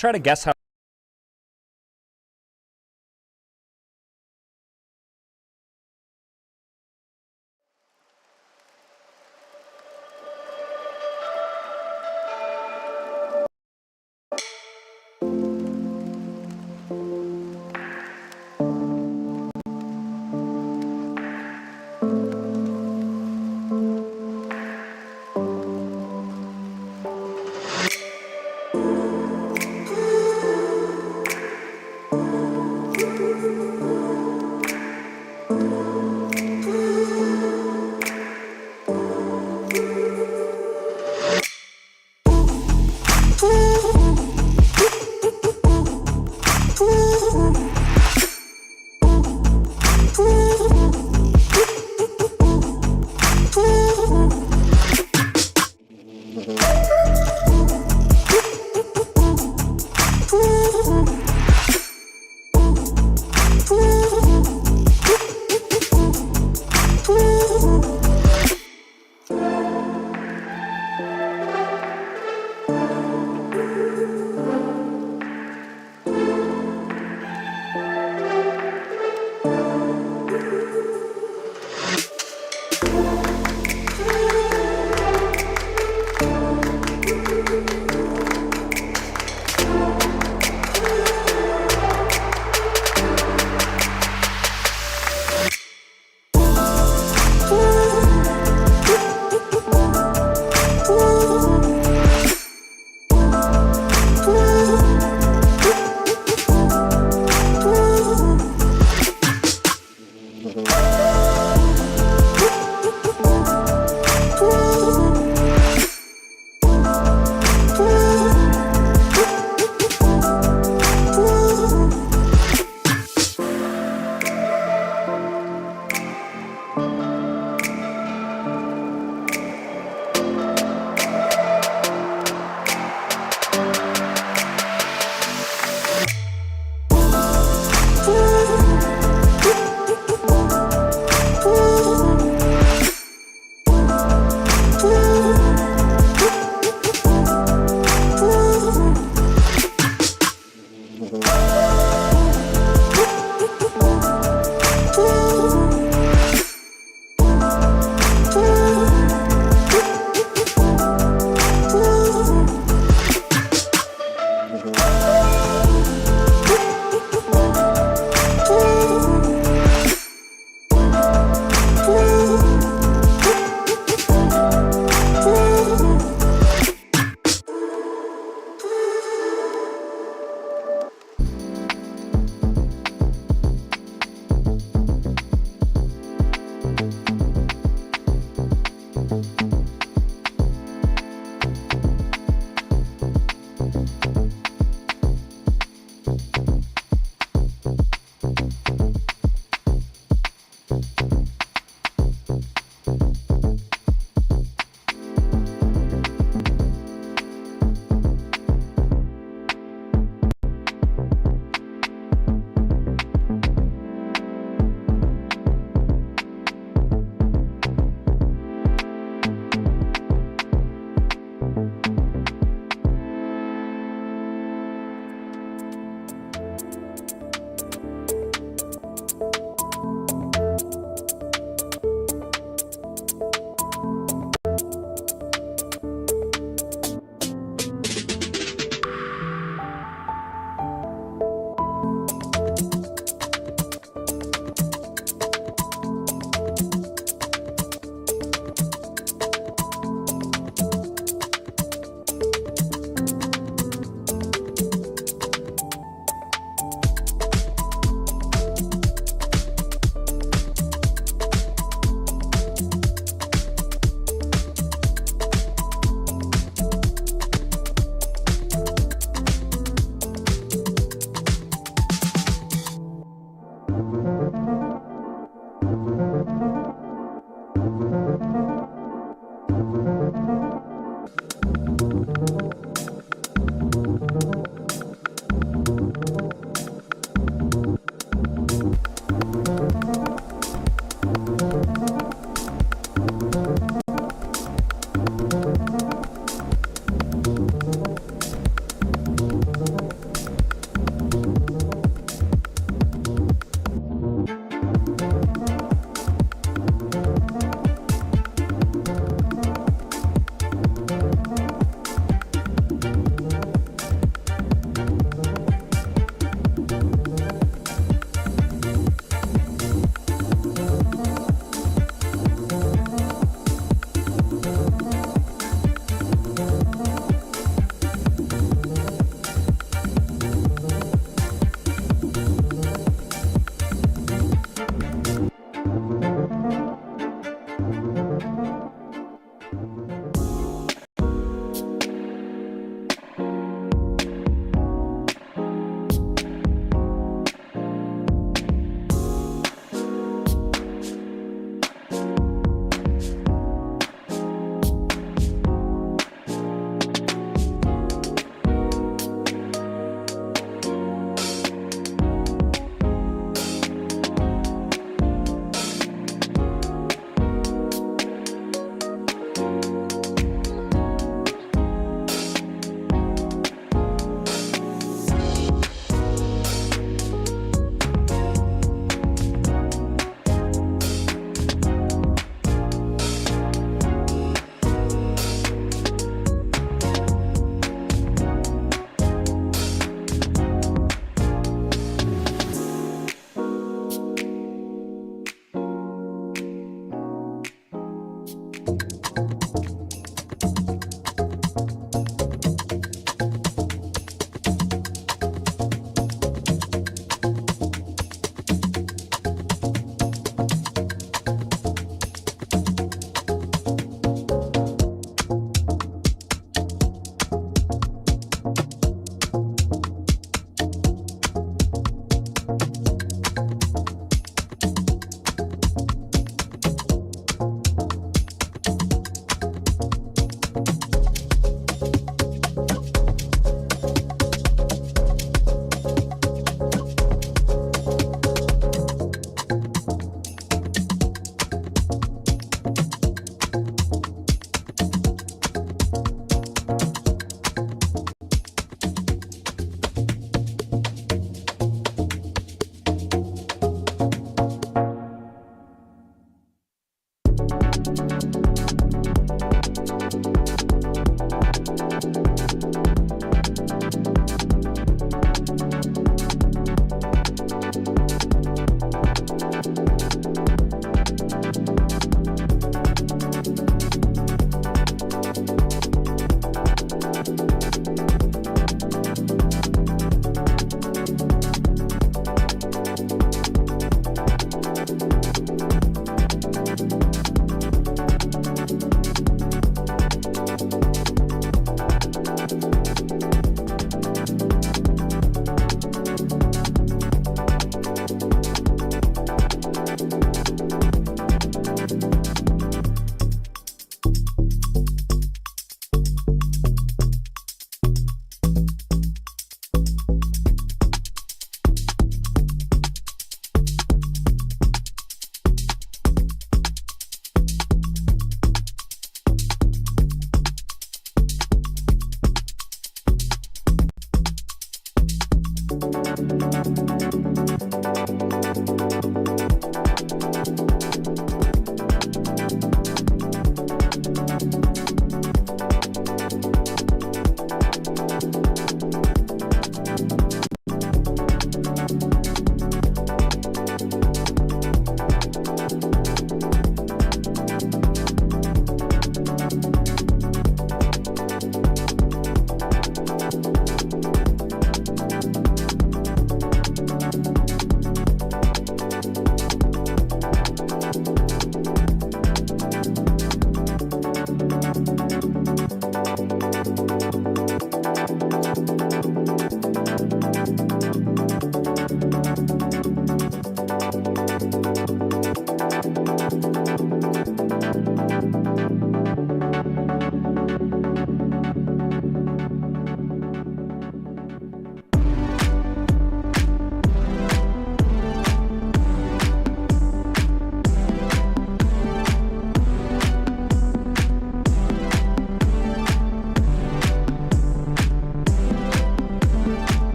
try to guess how.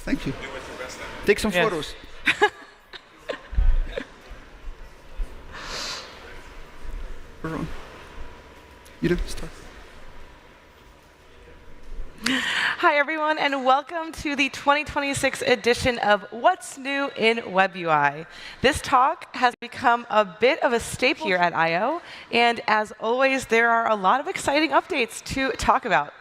Thank you. Take some photos. Everyone. You do, start. Hi, everyone, and welcome to the 2026 edition of What's New in Web UI. This talk has become a bit of a staple here at I/O, and as always, there are a lot of exciting updates to talk about.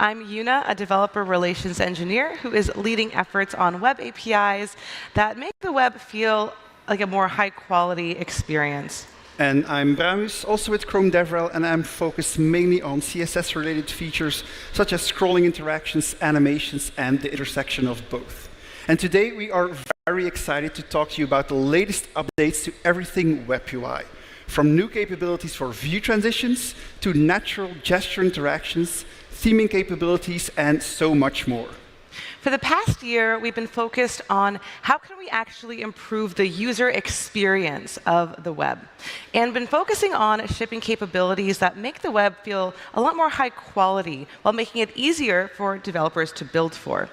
I'm Yuna, a developer relations engineer who is leading efforts on web APIs that make the web feel like a more high-quality experience. And I'm Bramus, also with Chrome DevRel, and I'm focused mainly on CSS-related features such as scrolling interactions, animations, and the intersection of both. And today we are very excited to talk to you about the latest updates to everything Web UI, from new capabilities for view transitions to natural gesture interactions, theming capabilities, and so much more. For the past year, we've been focused on how can we actually improve the user experience of the web, and been focusing on shipping capabilities that make the web feel a lot more high quality while making it easier for developers to build for.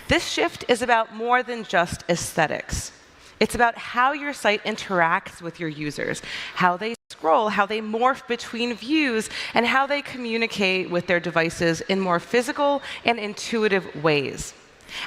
This shift is about more than just aesthetics. It's about how your site interacts with your users, how they scroll, how they morph between views, and how they communicate with their devices in more physical and intuitive ways.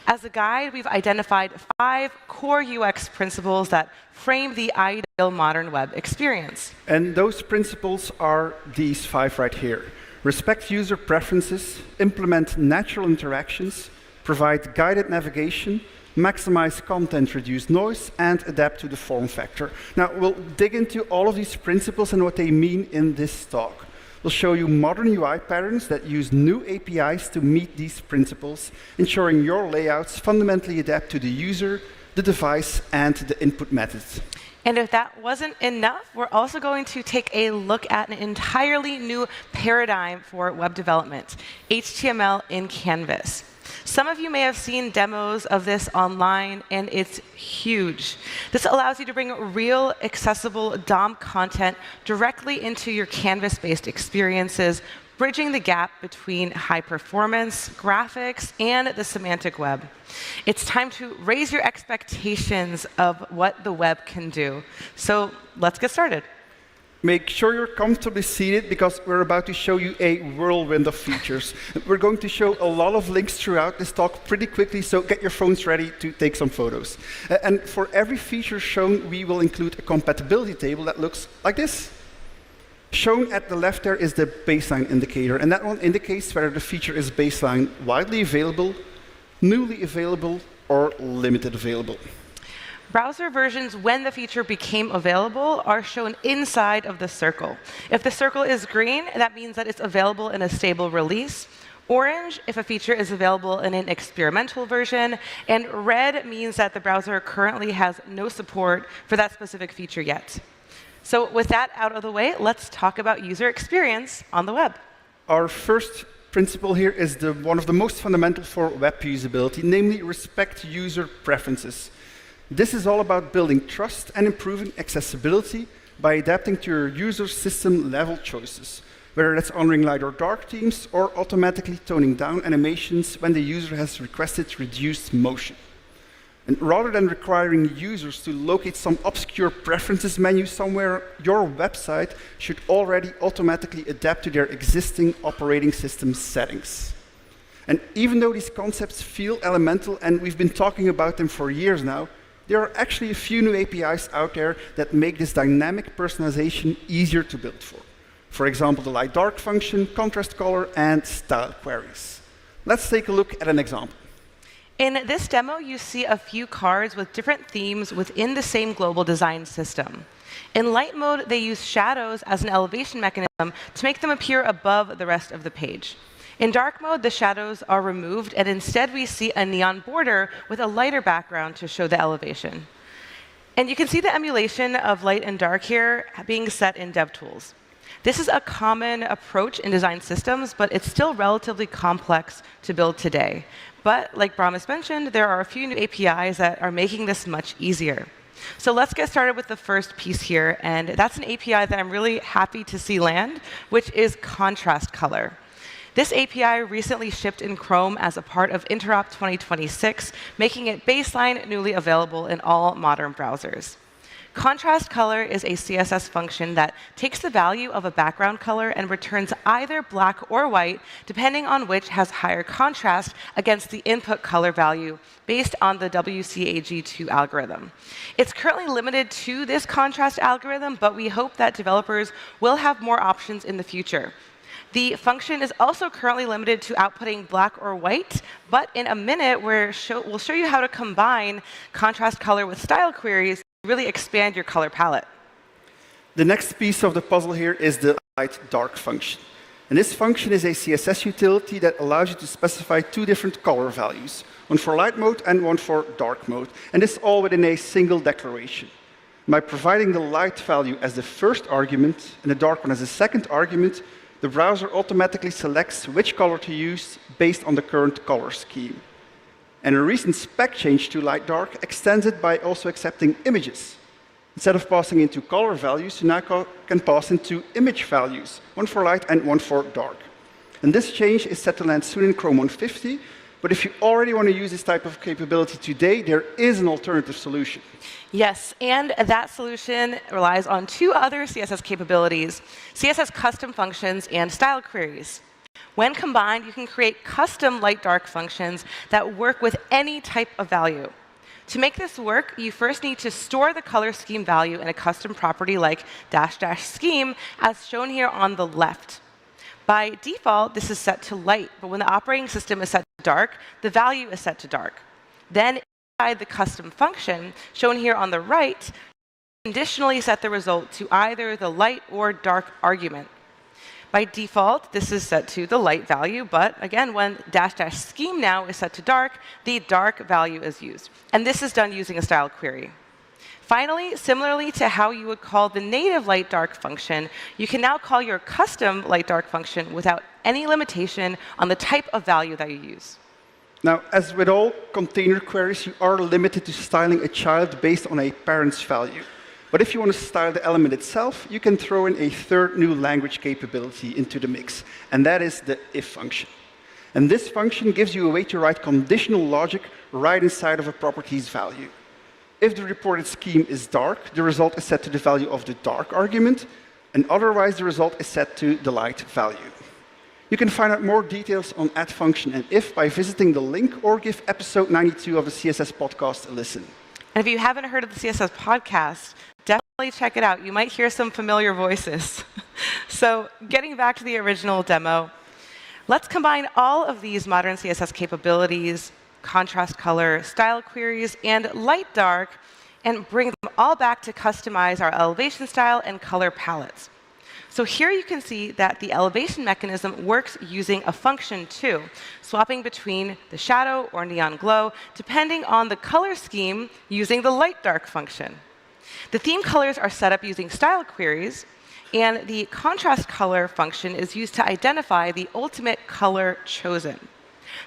As a guide, we've identified 5 core UX principles that frame the ideal modern web experience. And those principles are these 5 right here. Respect user preferences, implement natural interactions, provide guided navigation, maximize content, reduce noise, and adapt to the form factor. Now, we'll dig into all of these principles and what they mean in this talk. We'll show you modern UI patterns that use new APIs to meet these principles, ensuring your layouts fundamentally adapt to the user, the device, and the input methods. And if that wasn't enough, we're also going to take a look at an entirely new paradigm for web development, HTML in Canvas. Some of you may have seen demos of this online, and it's huge. This allows you to bring real, accessible DOM content directly into your Canvas-based experiences, bridging the gap between high-performance graphics and the semantic web. It's time to raise your expectations of what the web can do. So let's get started. Make sure you're comfortably seated because we're about to show you a whirlwind of features. We're going to show a lot of links throughout this talk pretty quickly, so get your phones ready to take some photos. And for every feature shown, we will include a compatibility table that looks like this. Shown at the left there is the baseline indicator, and that one indicates whether the feature is baseline widely available, newly available, or limited available. Browser versions, when the feature became available, are shown inside of the circle. If the circle is green, that means that it's available in a stable release. Orange, if a feature is available in an experimental version. And red means that the browser currently has no support for that specific feature yet. So with that out of the way, let's talk about user experience on the web. Our first principle here is one of the most fundamental for web usability, namely respect user preferences. This is all about building trust and improving accessibility by adapting to your user's system-level choices, whether that's honoring light or dark themes or automatically toning down animations when the user has requested reduced motion. And rather than requiring users to locate some obscure preferences menu somewhere, your website should already automatically adapt to their existing operating system settings. And even though these concepts feel elemental, and we've been talking about them for years now, there are actually a few new APIs out there that make this dynamic personalization easier to build for. For example, the light-dark function, contrast color, and style queries. Let's take a look at an example. In this demo, you see a few cards with different themes within the same global design system. In light mode, they use shadows as an elevation mechanism to make them appear above the rest of the page. In dark mode, the shadows are removed, and instead we see a neon border with a lighter background to show the elevation. And you can see the emulation of light and dark here being set in DevTools. This is a common approach in design systems, but it's still relatively complex to build today. But like Brahms mentioned, there are a few new APIs that are making this much easier. So let's get started with the first piece here, and that's an API that I'm really happy to see land, which is contrast color. This API recently shipped in Chrome as a part of Interop 2026, making it baseline newly available in all modern browsers. Contrast color is a CSS function that takes the value of a background color and returns either black or white, depending on which has higher contrast against the input color value based on the WCAG2 algorithm. It's currently limited to this contrast algorithm, but we hope that developers will have more options in the future. The function is also currently limited to outputting black or white, but in a minute, we'll show you how to combine contrast color with style queries to really expand your color palette. The next piece of the puzzle here is the light-dark function. And this function is a CSS utility that allows you to specify 2 different color values, one for light mode and one for dark mode, and this all within a single declaration. By providing the light value as the first argument and the dark one as the second argument, the browser automatically selects which color to use based on the current color scheme. And a recent spec change to light dark extends it by also accepting images. Instead of passing into color values, you now can pass into image values, one for light and one for dark. And this change is set to land soon in Chrome 150, but if you already want to use this type of capability today, there is an alternative solution. Yes, and that solution relies on two other CSS capabilities, CSS custom functions and style queries. When combined, you can create custom light-dark functions that work with any type of value. To make this work, you first need to store the color scheme value in a custom property like --scheme, as shown here on the left. By default, this is set to light, but when the operating system is set to dark, the value is set to dark. Then inside the custom function, shown here on the right, conditionally set the result to either the light or dark argument. By default, this is set to the light value, but again, when --scheme now is set to dark, the dark value is used. And this is done using a style query. Finally, similarly to how you would call the native light-dark function, you can now call your custom light-dark function without any limitation on the type of value that you use. Now, as with all container queries, you are limited to styling a child based on a parent's value. But if you want to style the element itself, you can throw in a third new language capability into the mix, and that is the if function. And this function gives you a way to write conditional logic right inside of a property's value. If the reported scheme is dark, the result is set to the value of the dark argument, and otherwise the result is set to the light value. You can find out more details on add function and if by visiting the link or give episode 92 of the CSS podcast a listen. And if you haven't heard of the CSS podcast, definitely check it out. You might hear some familiar voices. So getting back to the original demo, let's combine all of these modern CSS capabilities, contrast color, style queries, and light dark, and bring them all back to customize our elevation style and color palettes. So here you can see that the elevation mechanism works using a function too, swapping between the shadow or neon glow, depending on the color scheme using the light dark function. The theme colors are set up using style queries, and the contrast color function is used to identify the ultimate color chosen.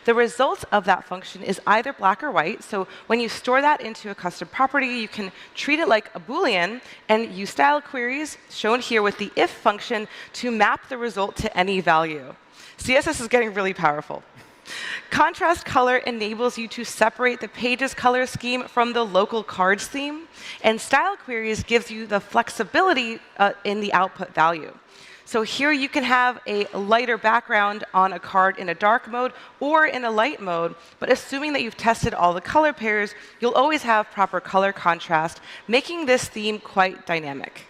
The result of that function is either black or white, so when you store that into a custom property, you can treat it like a Boolean and use style queries, shown here with the if function, to map the result to any value. CSS is getting really powerful. Contrast color enables you to separate the page's color scheme from the local card's theme, and style queries gives you the flexibility in the output value. So here you can have a lighter background on a card in a dark mode or in a light mode, but assuming that you've tested all the color pairs, you'll always have proper color contrast, making this theme quite dynamic.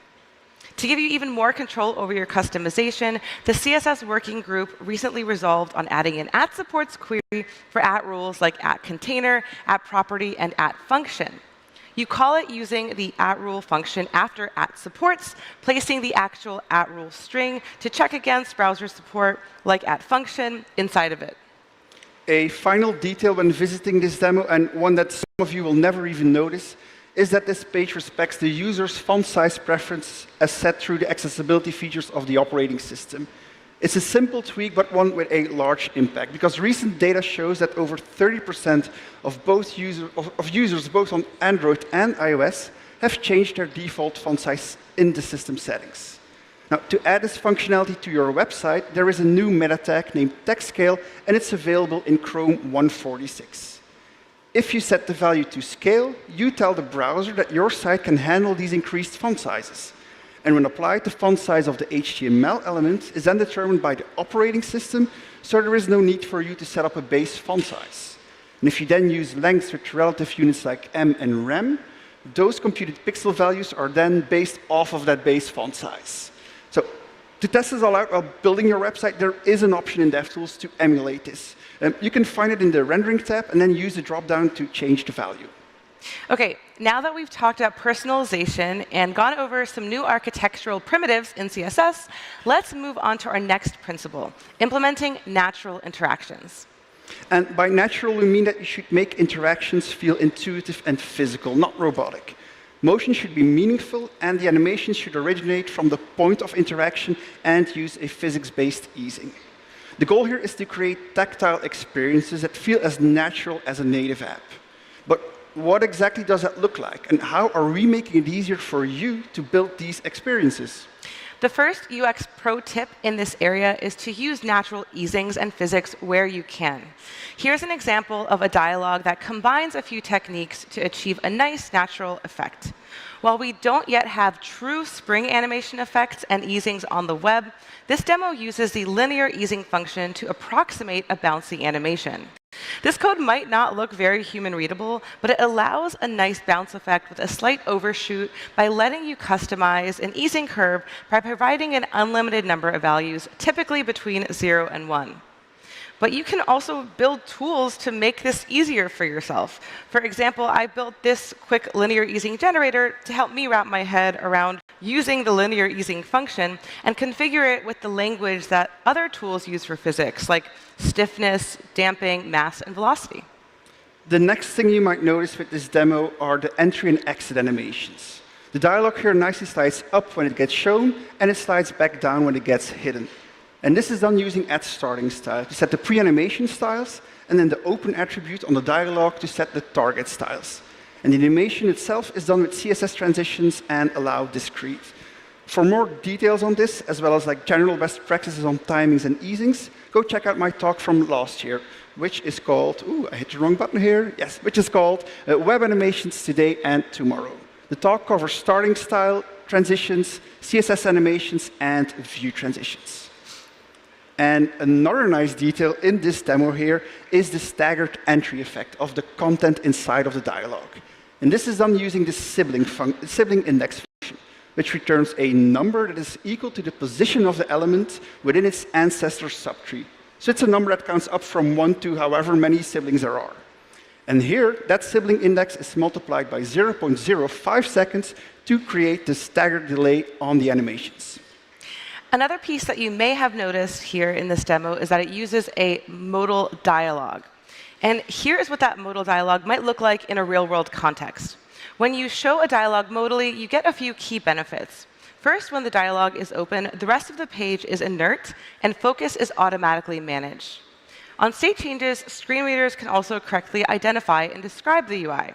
To give you even more control over your customization, the CSS working group recently resolved on adding an @supports query for @rules like @container, @property, and @function. You call it using the @rule function after @supports, placing the actual @rule string to check against browser support like @function inside of it. A final detail when visiting this demo, and one that some of you will never even notice, is that this page respects the user's font size preference as set through the accessibility features of the operating system. It's a simple tweak, but one with a large impact, because recent data shows that over 30% of users both on Android and iOS have changed their default font size in the system settings. Now, to add this functionality to your website, there is a new meta tag named text scale, and it's available in Chrome 146. If you set the value to scale, you tell the browser that your site can handle these increased font sizes. And when applied, the font size of the HTML element is then determined by the operating system, so there is no need for you to set up a base font size. And if you then use lengths with relative units like M and rem, those computed pixel values are then based off of that base font size. So to test this all out while building your website, there is an option in DevTools to emulate this. You can find it in the rendering tab and then use the dropdown to change the value. OK, now that we've talked about personalization and gone over some new architectural primitives in CSS, let's move on to our next principle, implementing natural interactions. And by natural, we mean that you should make interactions feel intuitive and physical, not robotic. Motion should be meaningful, and the animation should originate from the point of interaction and use a physics-based easing. The goal here is to create tactile experiences that feel as natural as a native app. But what exactly does that look like? And how are we making it easier for you to build these experiences? The first UX pro tip in this area is to use natural easings and physics where you can. Here's an example of a dialogue that combines a few techniques to achieve a nice natural effect. While we don't yet have true spring animation effects and easings on the web, this demo uses the linear easing function to approximate a bouncy animation. This code might not look very human-readable, but it allows a nice bounce effect with a slight overshoot by letting you customize an easing curve by providing an unlimited number of values, typically between 0 and 1. But you can also build tools to make this easier for yourself. For example, I built this quick linear easing generator to help me wrap my head around using the linear easing function and configure it with the language that other tools use for physics, like stiffness, damping, mass, and velocity. The next thing you might notice with this demo are the entry and exit animations. The dialog here nicely slides up when it gets shown, and it slides back down when it gets hidden. And this is done using @starting_style to set the pre-animation styles, and then the open attribute on the dialog to set the target styles. And the animation itself is done with CSS transitions and allow discrete. For more details on this, as well as general best practices on timings and easings, go check out my talk from last year, which is called, I hit the wrong button here, yes, which is called Web Animations Today and Tomorrow. The talk covers starting style, transitions, CSS animations, and view transitions. And another nice detail in this demo here is the staggered entry effect of the content inside of the dialog. And this is done using the sibling index function, which returns a number that is equal to the position of the element within its ancestor subtree. So it's a number that counts up from 1 to however many siblings there are. And here, that sibling index is multiplied by 0.05 seconds to create the staggered delay on the animations. Another piece that you may have noticed here in this demo is that it uses a modal dialog. And here is what that modal dialog might look like in a real-world context. When you show a dialog modally, you get a few key benefits. First, when the dialog is open, the rest of the page is inert, and focus is automatically managed. On state changes, screen readers can also correctly identify and describe the UI.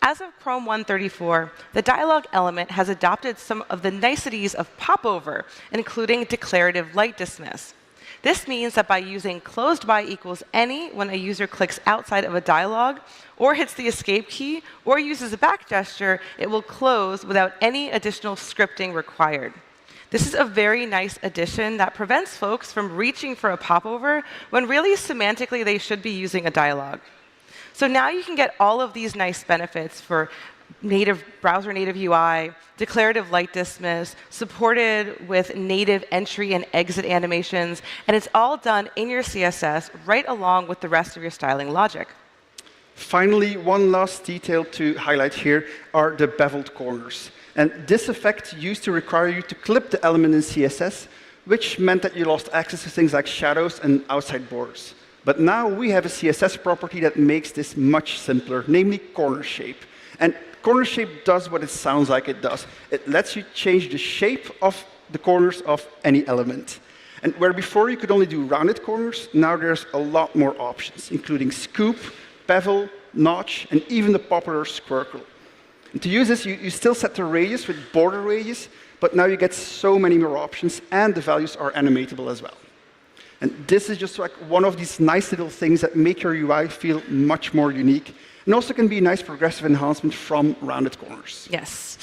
As of Chrome 134, the dialog element has adopted some of the niceties of popover, including declarative light dismiss. This means that by using closed by equals any when a user clicks outside of a dialog, or hits the escape key, or uses a back gesture, it will close without any additional scripting required. This is a very nice addition that prevents folks from reaching for a popover when really semantically they should be using a dialog. So now you can get all of these nice benefits for browser-native UI, declarative light dismiss, supported with native entry and exit animations, and it's all done in your CSS right along with the rest of your styling logic. Finally, one last detail to highlight here are the beveled corners. And this effect used to require you to clip the element in CSS, which meant that you lost access to things like shadows and outside borders. But now we have a CSS property that makes this much simpler, namely corner shape. And corner shape does what it sounds like it does. It lets you change the shape of the corners of any element. And where before you could only do rounded corners, now there's a lot more options, including scoop, bevel, notch, and even the popular squircle. And to use this, you still set the radius with border radius, but now you get so many more options, and the values are animatable as well. And this is just one of these nice little things that make your UI feel much more unique, and also can be a nice progressive enhancement from rounded corners. Yes.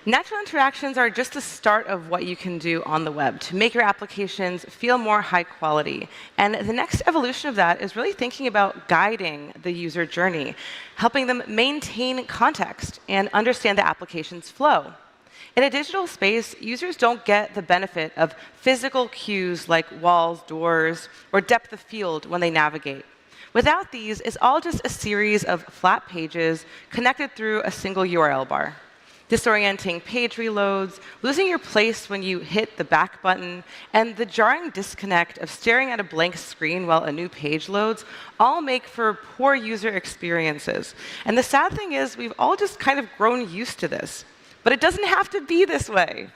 Natural interactions are just the start of what you can do on the web to make your applications feel more high quality. And the next evolution of that is really thinking about guiding the user journey, helping them maintain context and understand the application's flow. In a digital space, users don't get the benefit of physical cues like walls, doors, or depth of field when they navigate. Without these, it's all just a series of flat pages connected through a single URL bar. Disorienting page reloads, losing your place when you hit the back button, and the jarring disconnect of staring at a blank screen while a new page loads all make for poor user experiences. And the sad thing is, we've all just kind of grown used to this. But it doesn't have to be this way.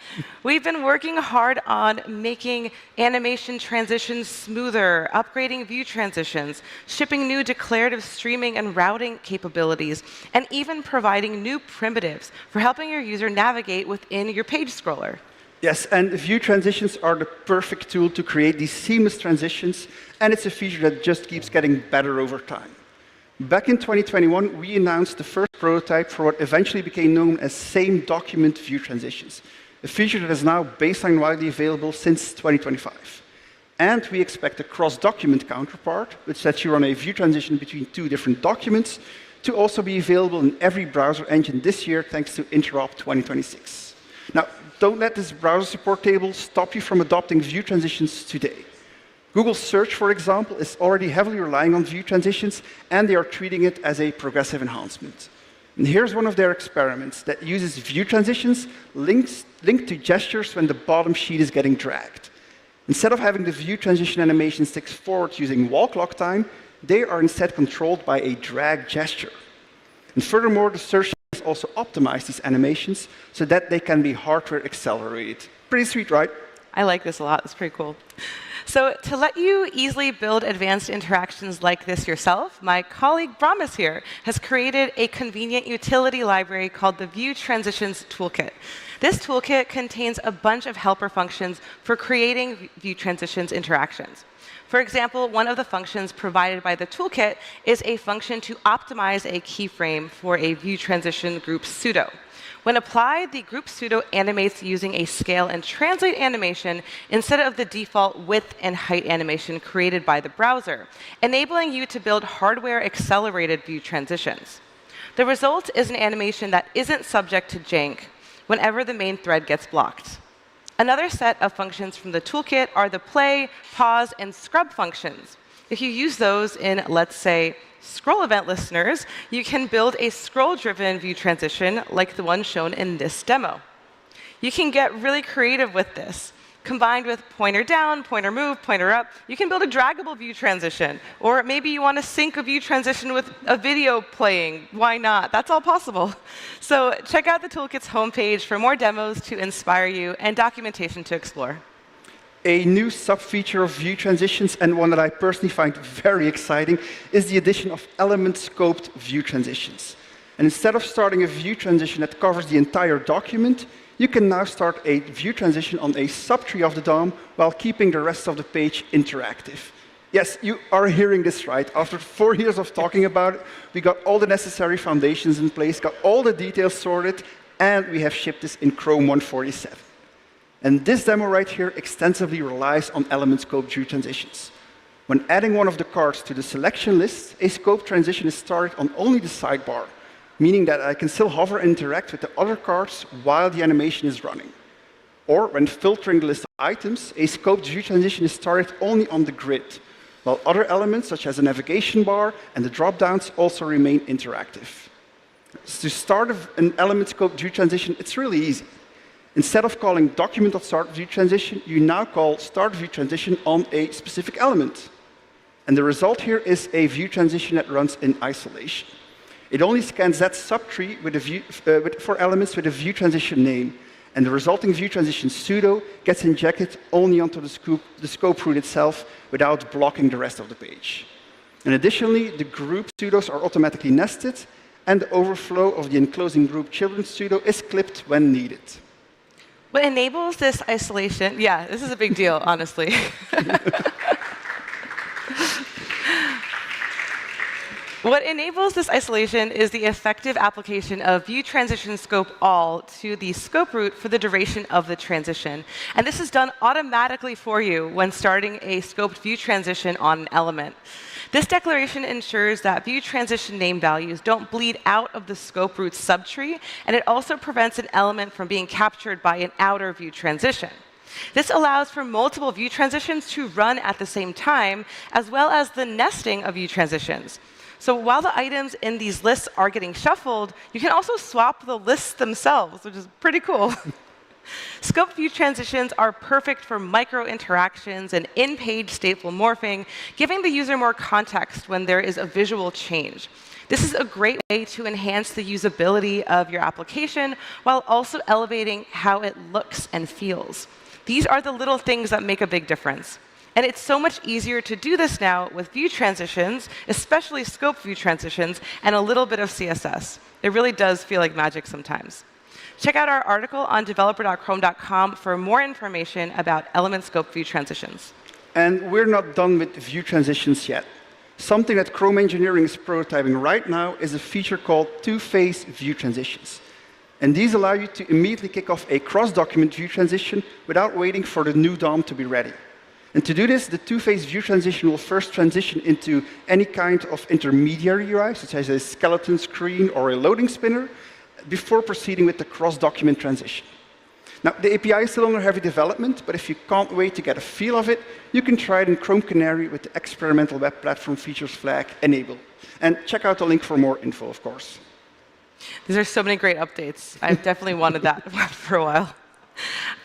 We've been working hard on making animation transitions smoother, upgrading view transitions, shipping new declarative streaming and routing capabilities, and even providing new primitives for helping your user navigate within your page scroller. Yes, and view transitions are the perfect tool to create these seamless transitions, and it's a feature that just keeps getting better over time. Back in 2021, we announced the first prototype for what eventually became known as same document view transitions, a feature that is now baseline widely available since 2025. And we expect a cross-document counterpart, which lets you run a view transition between two different documents, to also be available in every browser engine this year thanks to Interop 2026. Now, don't let this browser support table stop you from adopting view transitions today. Google Search, for example, is already heavily relying on view transitions, and they are treating it as a progressive enhancement. And here's one of their experiments that uses view transitions linked to gestures when the bottom sheet is getting dragged. Instead of having the view transition animation sticks forward using walk lock time, they are instead controlled by a drag gesture. And furthermore, the search has also optimized these animations so that they can be hardware accelerated. Pretty sweet, right? I like this a lot. It's pretty cool. So to let you easily build advanced interactions like this yourself, my colleague Brahmas here has created a convenient utility library called the View Transitions Toolkit. This toolkit contains a bunch of helper functions for creating view transitions interactions. For example, one of the functions provided by the toolkit is a function to optimize a keyframe for a view transition group pseudo. When applied, the group pseudo animates using a scale and translate animation instead of the default width and height animation created by the browser, enabling you to build hardware-accelerated view transitions. The result is an animation that isn't subject to jank whenever the main thread gets blocked. Another set of functions from the toolkit are the play, pause, and scrub functions. If you use those in, let's say, scroll event listeners, you can build a scroll-driven view transition like the one shown in this demo. You can get really creative with this. Combined with pointer down, pointer move, pointer up, you can build a draggable view transition. Or maybe you want to sync a view transition with a video playing. Why not? That's all possible. So check out the toolkit's homepage for more demos to inspire you and documentation to explore. A new sub-feature of view transitions, and one that I personally find very exciting, is the addition of element-scoped view transitions. And instead of starting a view transition that covers the entire document, you can now start a view transition on a subtree of the DOM while keeping the rest of the page interactive. Yes, you are hearing this right. After 4 years of talking about it, we got all the necessary foundations in place, got all the details sorted, and we have shipped this in Chrome 147. And this demo right here extensively relies on element scope view transitions. When adding one of the cards to the selection list, a scope transition is started on only the sidebar, meaning that I can still hover and interact with the other cards while the animation is running. Or when filtering the list of items, a scoped view transition is started only on the grid, while other elements, such as the navigation bar and the drop-downs, also remain interactive. So to start an element scoped view transition, it's really easy. Instead of calling document.startViewTransition, you now call startViewTransition on a specific element. And the result here is a view transition that runs in isolation. It only scans that subtree with for elements with a view transition name. And the resulting view transition pseudo gets injected only onto the scope root itself without blocking the rest of the page. And additionally, the group pseudos are automatically nested, and the overflow of the enclosing group children pseudo is clipped when needed. What enables this isolation, yeah, this is a big deal, honestly. What enables this isolation is the effective application of view transition scope all to the scope root for the duration of the transition. And this is done automatically for you when starting a scoped view transition on an element. This declaration ensures that view transition name values don't bleed out of the scope root subtree, and it also prevents an element from being captured by an outer view transition. This allows for multiple view transitions to run at the same time, as well as the nesting of view transitions. So while the items in these lists are getting shuffled, you can also swap the lists themselves, which is pretty cool. Scope view transitions are perfect for micro interactions and in-page stateful morphing, giving the user more context when there is a visual change. This is a great way to enhance the usability of your application while also elevating how it looks and feels. These are the little things that make a big difference. And it's so much easier to do this now with view transitions, especially scope view transitions, and a little bit of CSS. It really does feel like magic sometimes. Check out our article on developer.chrome.com for more information about element scope view transitions. And we're not done with view transitions yet. Something that Chrome engineering is prototyping right now is a feature called two-phase view transitions. And these allow you to immediately kick off a cross-document view transition without waiting for the new DOM to be ready. And to do this, the two-phase view transition will first transition into any kind of intermediary UI, such as a skeleton screen or a loading spinner, before proceeding with the cross-document transition. Now, the API is still under heavy development, but if you can't wait to get a feel of it, you can try it in Chrome Canary with the experimental web platform features flag enabled. And check out the link for more info, of course. These are so many great updates. I've definitely wanted that for a while.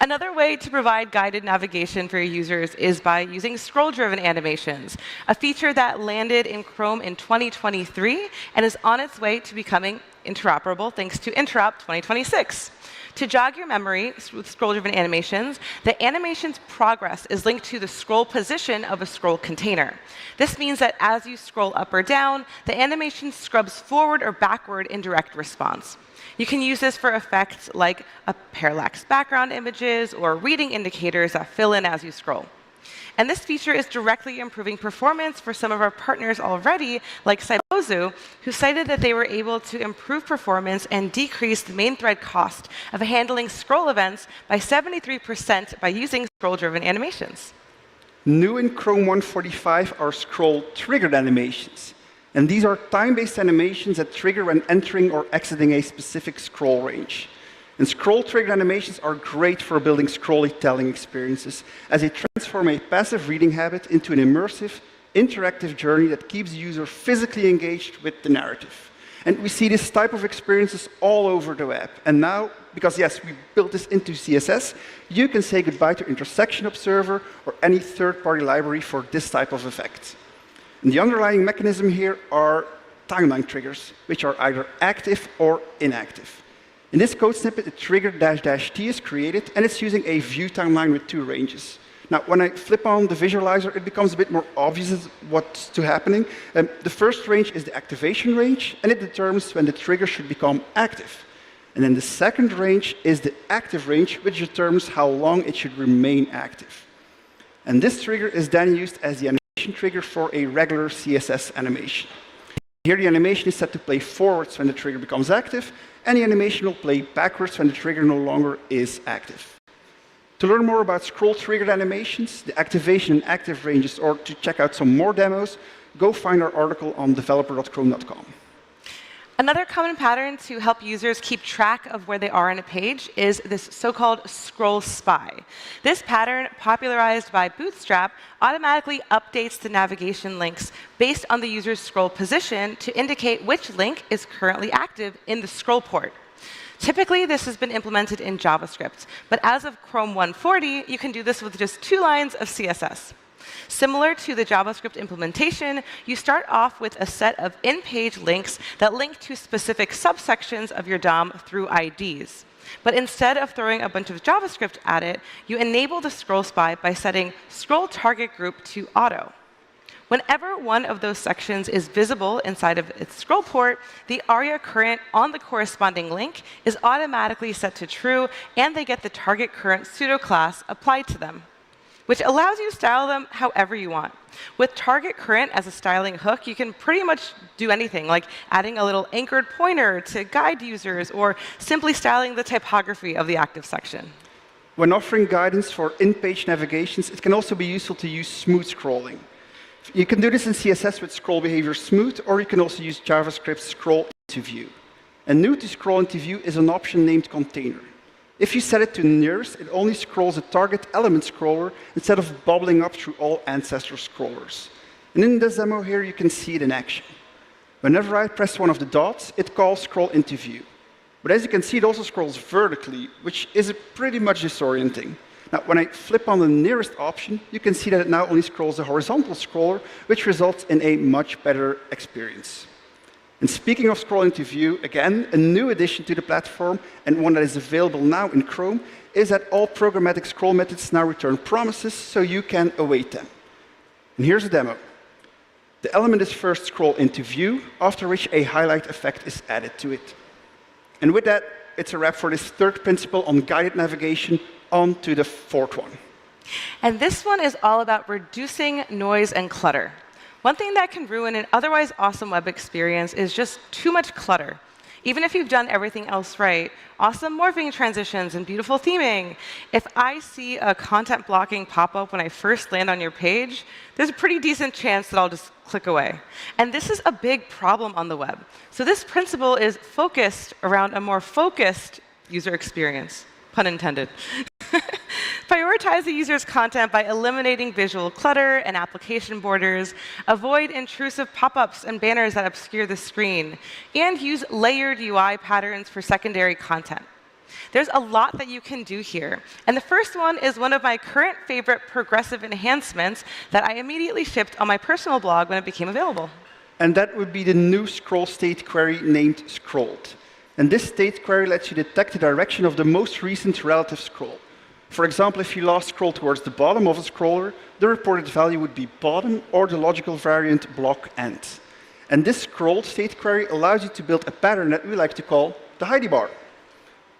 Another way to provide guided navigation for your users is by using scroll-driven animations, a feature that landed in Chrome in 2023 and is on its way to becoming interoperable thanks to Interop 2026. To jog your memory with scroll-driven animations, the animation's progress is linked to the scroll position of a scroll container. This means that as you scroll up or down, the animation scrubs forward or backward in direct response. You can use this for effects like parallax background images or reading indicators that fill in as you scroll. And this feature is directly improving performance for some of our partners already, like Cybozu, who cited that they were able to improve performance and decrease the main thread cost of handling scroll events by 73% by using scroll-driven animations. New in Chrome 145 are scroll-triggered animations. And these are time-based animations that trigger when entering or exiting a specific scroll range. And scroll-triggered animations are great for building scrolly-telling experiences, as they transform a passive reading habit into an immersive, interactive journey that keeps the user physically engaged with the narrative. And we see this type of experiences all over the web. And now, because yes, we built this into CSS, you can say goodbye to Intersection Observer or any third-party library for this type of effect. And the underlying mechanism here are timeline triggers, which are either active or inactive. In this code snippet, a trigger --t is created, and it's using a view timeline with two ranges. Now, when I flip on the visualizer, it becomes a bit more obvious what's to happening. The first range is the activation range, and it determines when the trigger should become active. And then the second range is the active range, which determines how long it should remain active. And this trigger is then used as the animation trigger for a regular CSS animation. Here, the animation is set to play forwards when the trigger becomes active, and the animation will play backwards when the trigger no longer is active. To learn more about scroll-triggered animations, the activation and active ranges, or to check out some more demos, go find our article on developer.chrome.com. Another common pattern to help users keep track of where they are on a page is this so-called scroll spy. This pattern, popularized by Bootstrap, automatically updates the navigation links based on the user's scroll position to indicate which link is currently active in the scroll port. Typically, this has been implemented in JavaScript, but as of Chrome 140, you can do this with just 2 lines of CSS. Similar to the JavaScript implementation, you start off with a set of in-page links that link to specific subsections of your DOM through IDs. But instead of throwing a bunch of JavaScript at it, you enable the scroll spy by setting scroll target group to auto. Whenever one of those sections is visible inside of its scroll port, the ARIA current on the corresponding link is automatically set to true, and they get the target current pseudo-class applied to them, which allows you to style them however you want. With target current as a styling hook, you can pretty much do anything, like adding a little anchored pointer to guide users, or simply styling the typography of the active section. When offering guidance for in-page navigations, it can also be useful to use smooth scrolling. You can do this in CSS with scroll behavior smooth, or you can also use JavaScript scroll into view. And new to scroll into view is an option named container. If you set it to nearest, it only scrolls a target element scroller instead of bubbling up through all ancestor scrollers. And in this demo here, you can see it in action. Whenever I press one of the dots, it calls scroll into view. But as you can see, it also scrolls vertically, which is pretty much disorienting. Now, when I flip on the nearest option, you can see that it now only scrolls a horizontal scroller, which results in a much better experience. And speaking of scrolling to view, again, a new addition to the platform, and one that is available now in Chrome, is that all programmatic scroll methods now return promises, so you can await them. And here's a demo. The element is first scrolled into view, after which a highlight effect is added to it. And with that, it's a wrap for this third principle on guided navigation. On to the fourth one. And this one is all about reducing noise and clutter. One thing that can ruin an otherwise awesome web experience is just too much clutter. Even if you've done everything else right, awesome morphing transitions and beautiful theming, if I see a content blocking pop-up when I first land on your page, there's a pretty decent chance that I'll just click away. And this is a big problem on the web. So this principle is focused around a more focused user experience, pun intended. Prioritize the user's content by eliminating visual clutter and application borders, avoid intrusive pop-ups and banners that obscure the screen, and use layered UI patterns for secondary content. There's a lot that you can do here. And the first one is one of my current favorite progressive enhancements that I immediately shipped on my personal blog when it became available. And that would be the new scroll state query named Scrolled. And this state query lets you detect the direction of the most recent relative scroll. For example, if you last scroll towards the bottom of a scroller, the reported value would be bottom, or the logical variant block end. And this scroll state query allows you to build a pattern that we like to call the Heidi bar.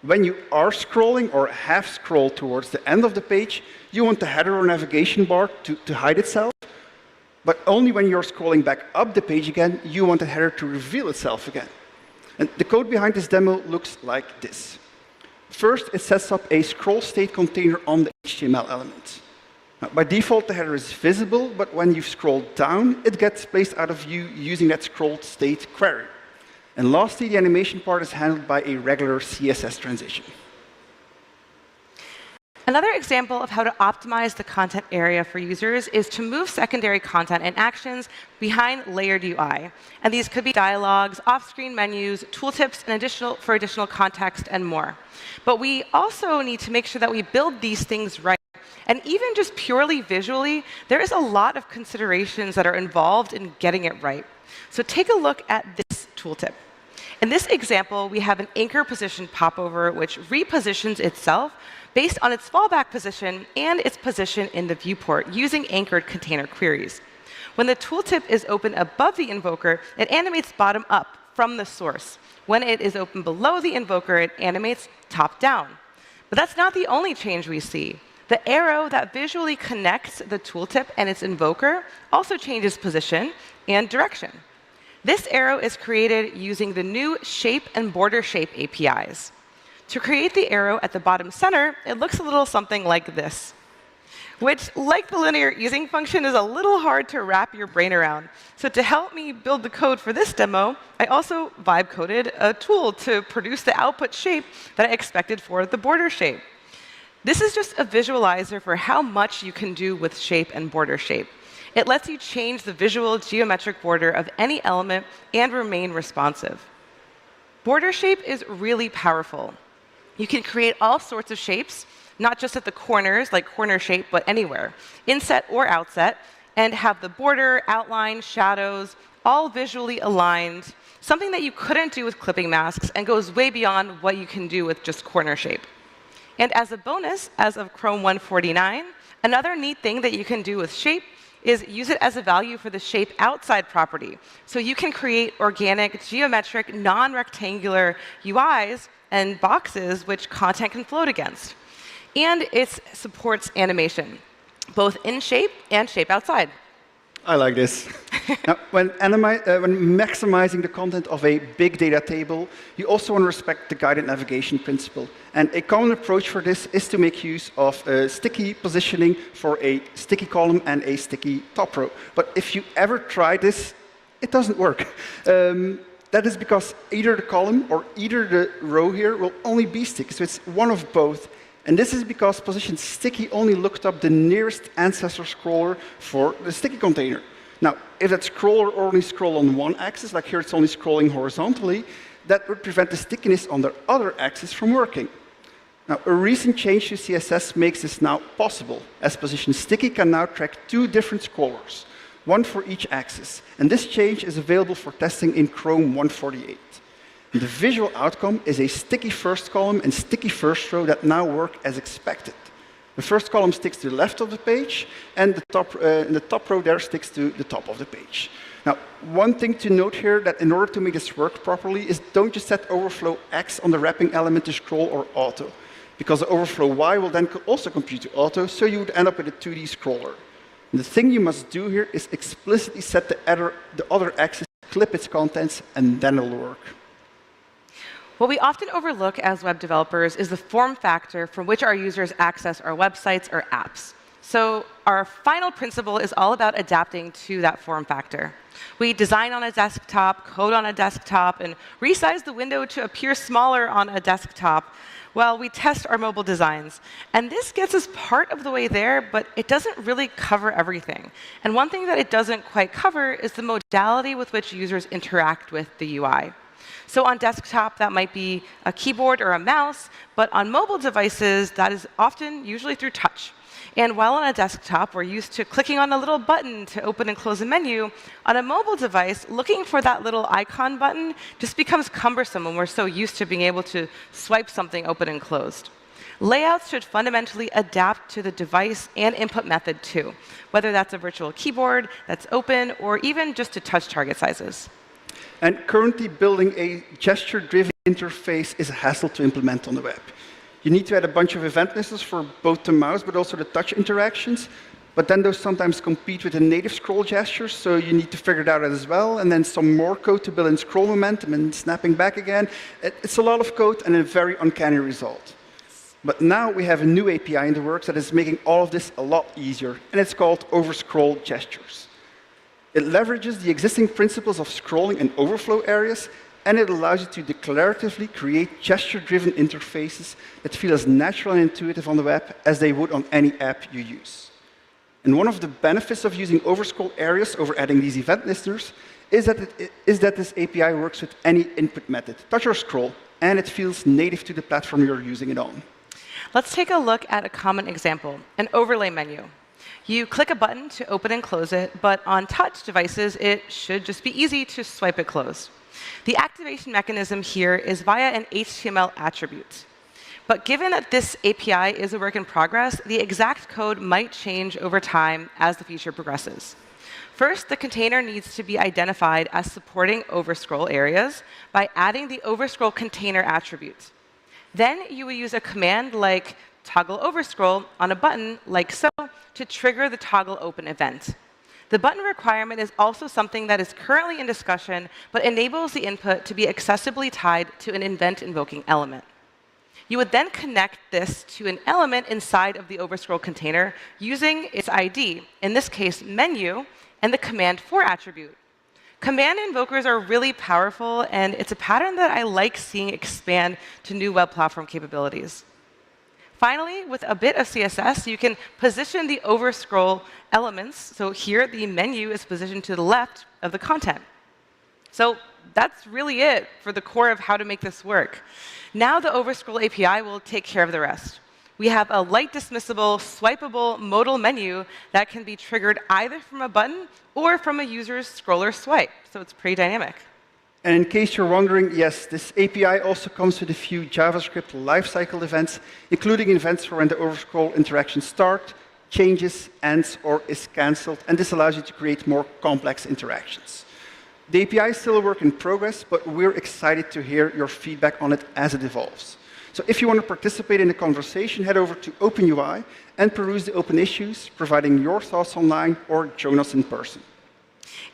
When you are scrolling or have scrolled towards the end of the page, you want the header or navigation bar to hide itself. But only when you're scrolling back up the page again, you want the header to reveal itself again. And the code behind this demo looks like this. First, it sets up a scroll state container on the HTML element. Now, by default, the header is visible, but when you scroll down, it gets placed out of view using that scroll state query. And lastly, the animation part is handled by a regular CSS transition. Another example of how to optimize the content area for users is to move secondary content and actions behind layered UI. And these could be dialogues, off-screen menus, tooltips, and for additional context, and more. But we also need to make sure that we build these things right. And even just purely visually, there is a lot of considerations that are involved in getting it right. So take a look at this tooltip. In this example, we have an anchor position popover, which repositions itself based on its fallback position and its position in the viewport using anchored container queries. When the tooltip is open above the invoker, it animates bottom up from the source. When it is open below the invoker, it animates top down. But that's not the only change we see. The arrow that visually connects the tooltip and its invoker also changes position and direction. This arrow is created using the new shape and border shape APIs. To create the arrow at the bottom center, it looks a little something like this, which, like the linear easing function, is a little hard to wrap your brain around. So to help me build the code for this demo, I also vibe coded a tool to produce the output shape that I expected for the border shape. This is just a visualizer for how much you can do with shape and border shape. It lets you change the visual geometric border of any element and remain responsive. Border shape is really powerful. You can create all sorts of shapes, not just at the corners, like corner shape, but anywhere, inset or outset, and have the border, outline, shadows, all visually aligned, something that you couldn't do with clipping masks and goes way beyond what you can do with just corner shape. And as a bonus, as of Chrome 149, another neat thing that you can do with shape is use it as a value for the shape outside property. So you can create organic, geometric, non-rectangular UIs and boxes which content can float against. And it supports animation, both in shape and shape outside. I like this. Now, when maximizing the content of a big data table, you also want to respect the guided navigation principle. And a common approach for this is to make use of sticky positioning for a sticky column and a sticky top row. But if you ever try this, it doesn't work. That is because either the column or either the row here will only be sticky. So it's one of both. And this is because position sticky only looked up the nearest ancestor scroller for the sticky container. Now, if that scroller only scrolls on one axis, like here it's only scrolling horizontally, that would prevent the stickiness on the other axis from working. Now, a recent change to CSS makes this now possible, as Position Sticky can now track two different scrollers, one for each axis. And this change is available for testing in Chrome 148. And the visual outcome is a sticky first column and sticky first row that now work as expected. The first column sticks to the left of the page, and the top row there sticks to the top of the page. Now, one thing to note here that in order to make this work properly is don't just set overflow X on the wrapping element to scroll or auto, because the overflow Y will then also compute to auto, so you would end up with a 2D scroller. And the thing you must do here is explicitly set the other axis, clip its contents, and then it'll work. What we often overlook as web developers is the form factor from which our users access our websites or apps. So our final principle is all about adapting to that form factor. We design on a desktop, code on a desktop, and resize the window to appear smaller on a desktop while we test our mobile designs. And this gets us part of the way there, but it doesn't really cover everything. And one thing that it doesn't quite cover is the modality with which users interact with the UI. So on desktop, that might be a keyboard or a mouse, but on mobile devices, that is often usually through touch. And while on a desktop, we're used to clicking on a little button to open and close a menu, on a mobile device, looking for that little icon button just becomes cumbersome when we're so used to being able to swipe something open and closed. Layouts should fundamentally adapt to the device and input method too, whether that's a virtual keyboard that's open or even just to touch target sizes. And currently, building a gesture-driven interface is a hassle to implement on the web. You need to add a bunch of event listers for both the mouse, but also the touch interactions. But then those sometimes compete with the native scroll gestures, so you need to figure it out as well. And then some more code to build in scroll momentum and snapping back again. It's a lot of code and a very uncanny result. But now we have a new API in the works that is making all of this a lot easier, and it's called Overscroll Gestures. It leverages the existing principles of scrolling and overflow areas, and it allows you to declaratively create gesture-driven interfaces that feel as natural and intuitive on the web as they would on any app you use. And one of the benefits of using overscroll areas over adding these event listeners is that this API works with any input method, touch or scroll, and it feels native to the platform you're using it on. Let's take a look at a common example, an overlay menu. You click a button to open and close it, but on touch devices, it should just be easy to swipe it closed. The activation mechanism here is via an HTML attribute. But given that this API is a work in progress, the exact code might change over time as the feature progresses. First, the container needs to be identified as supporting overscroll areas by adding the overscroll container attribute. Then you will use a command like toggle overscroll on a button like so to trigger the toggle open event. The button requirement is also something that is currently in discussion, but enables the input to be accessibly tied to an event-invoking element. You would then connect this to an element inside of the overscroll container using its ID, in this case, menu, and the command for attribute. Command invokers are really powerful, and it's a pattern that I like seeing expand to new web platform capabilities. Finally, with a bit of CSS, you can position the overscroll elements. So here, the menu is positioned to the left of the content. So that's really it for the core of how to make this work. Now the Overscroll API will take care of the rest. We have a light dismissible, swipeable modal menu that can be triggered either from a button or from a user's scroller swipe. So it's pretty dynamic. And in case you're wondering, yes, this API also comes with a few JavaScript lifecycle events, including events for when the overscroll interaction starts, changes, ends, or is cancelled. And this allows you to create more complex interactions. The API is still a work in progress, but we're excited to hear your feedback on it as it evolves. So if you want to participate in the conversation, head over to OpenUI and peruse the open issues, providing your thoughts online or join us in person.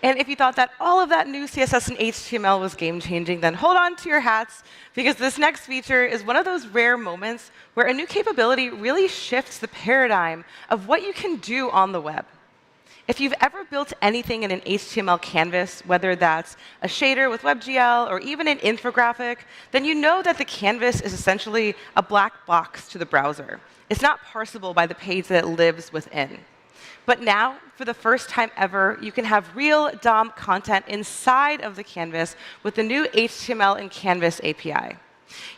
And if you thought that all of that new CSS and HTML was game-changing, then hold on to your hats, because this next feature is one of those rare moments where a new capability really shifts the paradigm of what you can do on the web. If you've ever built anything in an HTML canvas, whether that's a shader with WebGL or even an infographic, then you know that the canvas is essentially a black box to the browser. It's not parsable by the page that it lives within. But now, for the first time ever, you can have real DOM content inside of the canvas with the new HTML in Canvas API.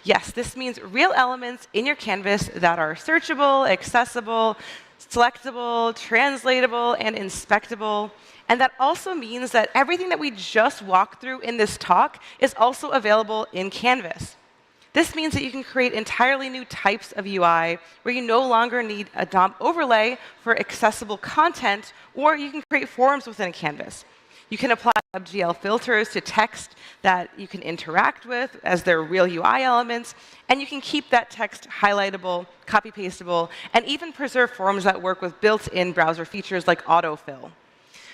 Yes, this means real elements in your canvas that are searchable, accessible, selectable, translatable, and inspectable. And that also means that everything that we just walked through in this talk is also available in Canvas. This means that you can create entirely new types of UI where you no longer need a DOM overlay for accessible content, or you can create forms within Canvas. You can apply WebGL filters to text that you can interact with as their real UI elements, and you can keep that text highlightable, copy-pastable, and even preserve forms that work with built-in browser features like autofill.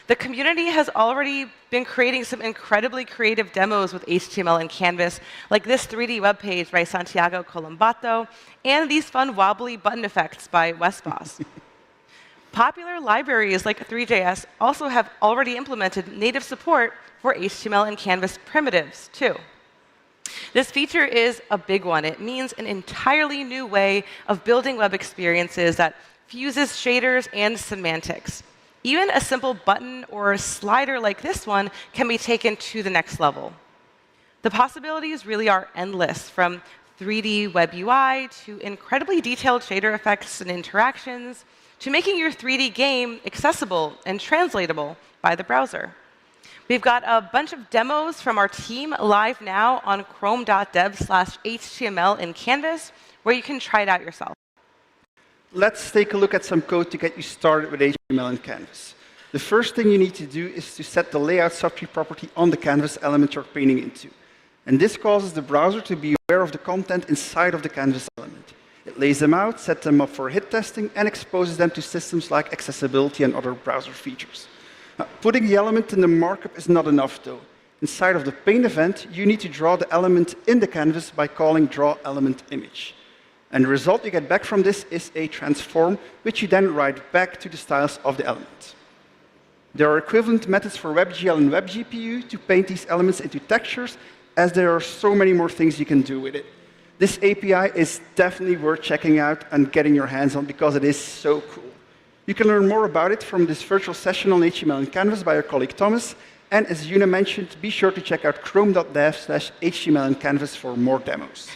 The community has already been creating some incredibly creative demos with HTML and Canvas, like this 3D web page by Santiago Colombato, and these fun wobbly button effects by Westboss. Popular libraries like 3JS also have already implemented native support for HTML and Canvas primitives, too. This feature is a big one. It means an entirely new way of building web experiences that fuses shaders and semantics. Even a simple button or a slider like this one can be taken to the next level. The possibilities really are endless, from 3D web UI to incredibly detailed shader effects and interactions, to making your 3D game accessible and translatable by the browser. We've got a bunch of demos from our team live now on chrome.dev/HTML in Canvas, where you can try it out yourself. Let's take a look at some code to get you started with HTML in Canvas. The first thing you need to do is to set the layout subtree property on the canvas element you're painting into. And this causes the browser to be aware of the content inside of the canvas element. It lays them out, sets them up for hit testing, and exposes them to systems like accessibility and other browser features. Now, putting the element in the markup is not enough, though. Inside of the paint event, you need to draw the element in the canvas by calling drawElementImage. And the result you get back from this is a transform, which you then write back to the styles of the element. There are equivalent methods for WebGL and WebGPU to paint these elements into textures, as there are so many more things you can do with it. This API is definitely worth checking out and getting your hands on because it is so cool. You can learn more about it from this virtual session on HTML and Canvas by our colleague Thomas. And as Yuna mentioned, be sure to check out chrome.dev/HTML and Canvas for more demos.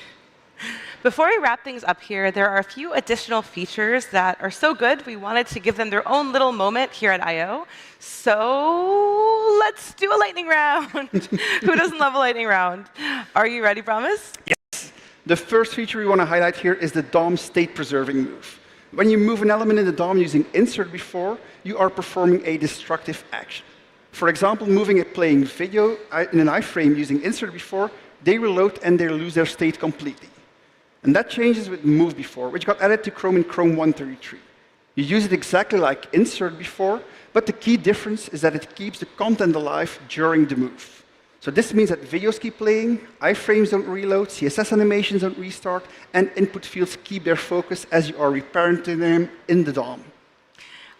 Before we wrap things up here, there are a few additional features that are so good, we wanted to give them their own little moment here at I/O. So let's do a lightning round. Who doesn't love a lightning round? Are you ready, Promise? Yes. The first feature we want to highlight here is the DOM state preserving move. When you move an element in the DOM using insert before, you are performing a destructive action. For example, moving a playing video in an iframe using insert before, they reload and they lose their state completely. And that changes with move before, which got added to Chrome in Chrome 133. You use it exactly like insert before, but the key difference is that it keeps the content alive during the move. So this means that videos keep playing, iframes don't reload, CSS animations don't restart, and input fields keep their focus as you are reparenting them in the DOM.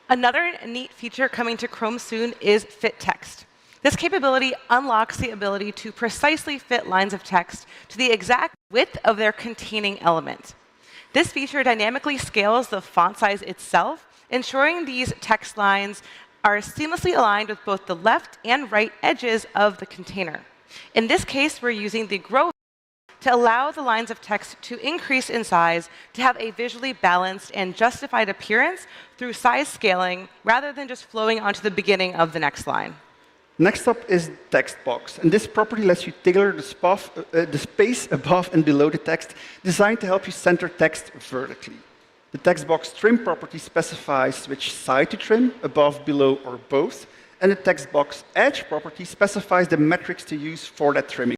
Another neat feature coming to Chrome soon is fit text. This capability unlocks the ability to precisely fit lines of text to the exact width of their containing element. This feature dynamically scales the font size itself, ensuring these text lines are seamlessly aligned with both the left and right edges of the container. In this case, we're using the grow to allow the lines of text to increase in size to have a visually balanced and justified appearance through size scaling, rather than just flowing onto the beginning of the next line. Next up is text box, and this property lets you tailor the space above and below the text, designed to help you center text vertically. The text box trim property specifies which side to trim, above, below, or both, and the text box edge property specifies the metrics to use for that trimming.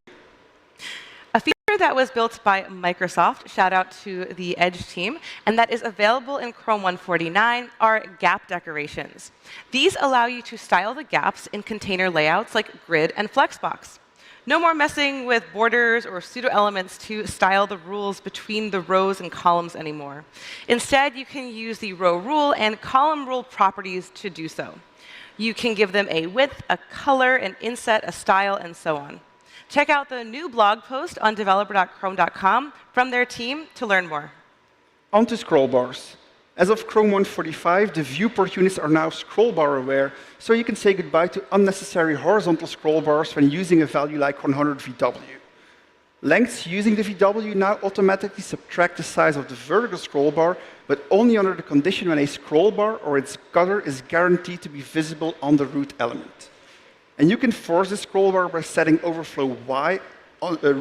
A feature that was built by Microsoft, shout out to the Edge team, and that is available in Chrome 149 are gap decorations. These allow you to style the gaps in container layouts like grid and flexbox. No more messing with borders or pseudo elements to style the rules between the rows and columns anymore. Instead, you can use the row rule and column rule properties to do so. You can give them a width, a color, an inset, a style, and so on. Check out the new blog post on developer.chrome.com from their team to learn more. On to scroll bars. As of Chrome 145, the viewport units are now scroll bar aware, so you can say goodbye to unnecessary horizontal scroll bars when using a value like 100 VW. Lengths using the VW now automatically subtract the size of the vertical scroll bar, but only under the condition when a scroll bar or its gutter is guaranteed to be visible on the root element. And you can force the scroll bar by setting overflow Y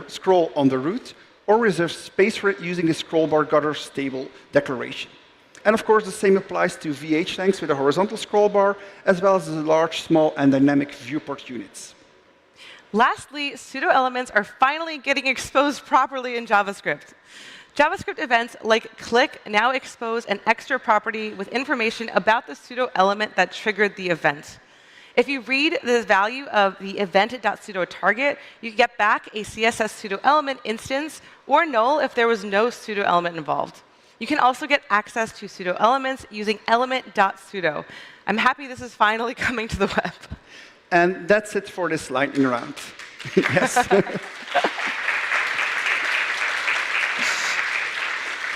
scroll on the root, or reserve space for it using the scroll bar gutter stable declaration. And of course, the same applies to VH lengths with a horizontal scroll bar, as well as the large, small, and dynamic viewport units. Lastly, pseudo-elements are finally getting exposed properly in JavaScript. JavaScript events like click now expose an extra property with information about the pseudo-element that triggered the event. If you read the value of the event.pseudo-target, you get back a CSS pseudo-element instance, or null if there was no pseudo-element involved. You can also get access to pseudo-elements using element.pseudo. I'm happy this is finally coming to the web. And that's it for this lightning round. Yes.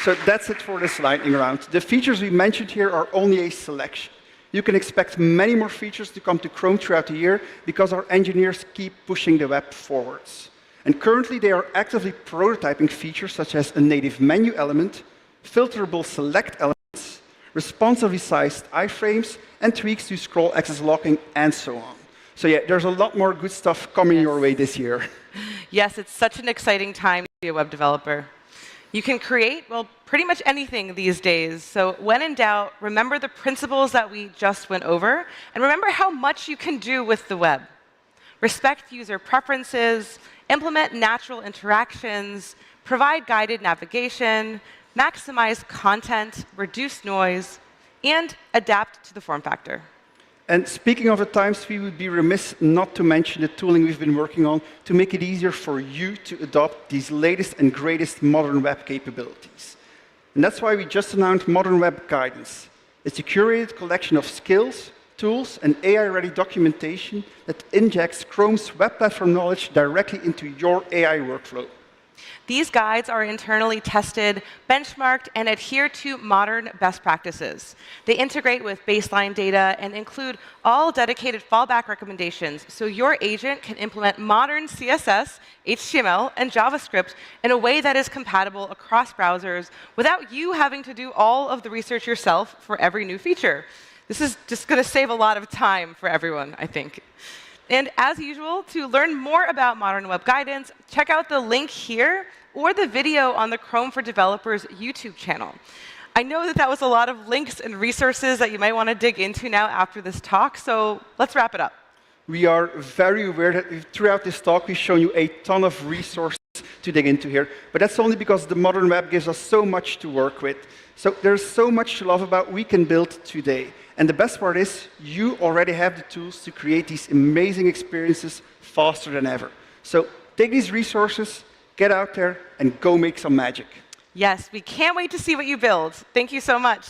So that's it for this lightning round. The features we mentioned here are only a selection. You can expect many more features to come to Chrome throughout the year because our engineers keep pushing the web forwards. And currently, they are actively prototyping features such as a native menu element, filterable select elements, responsively sized iframes, and tweaks to scroll access locking, and so on. So yeah, there's a lot more good stuff coming your way this year. Yes, it's such an exciting time to be a web developer. You can create, well, pretty much anything these days. So when in doubt, remember the principles that we just went over, and remember how much you can do with the web. Respect user preferences, implement natural interactions, provide guided navigation, maximize content, reduce noise, and adapt to the form factor. And speaking of the times, we would be remiss not to mention the tooling we've been working on to make it easier for you to adopt these latest and greatest modern web capabilities. And that's why we just announced Modern Web Guidance. It's a curated collection of skills, tools, and AI-ready documentation that injects Chrome's web platform knowledge directly into your AI workflow. These guides are internally tested, benchmarked, and adhere to modern best practices. They integrate with baseline data and include all dedicated fallback recommendations so your agent can implement modern CSS, HTML, and JavaScript in a way that is compatible across browsers without you having to do all of the research yourself for every new feature. This is just going to save a lot of time for everyone, I think. And as usual, to learn more about Modern Web Guidance, check out the link here or the video on the Chrome for Developers YouTube channel. I know that that was a lot of links and resources that you might want to dig into now after this talk, so let's wrap it up. We are very aware that throughout this talk, we've shown you a ton of resources to dig into here, but that's only because the modern web gives us so much to work with. So there's so much to love about we can build today. And the best part is, you already have the tools to create these amazing experiences faster than ever. So take these resources, get out there, and go make some magic. Yes, we can't wait to see what you build. Thank you so much.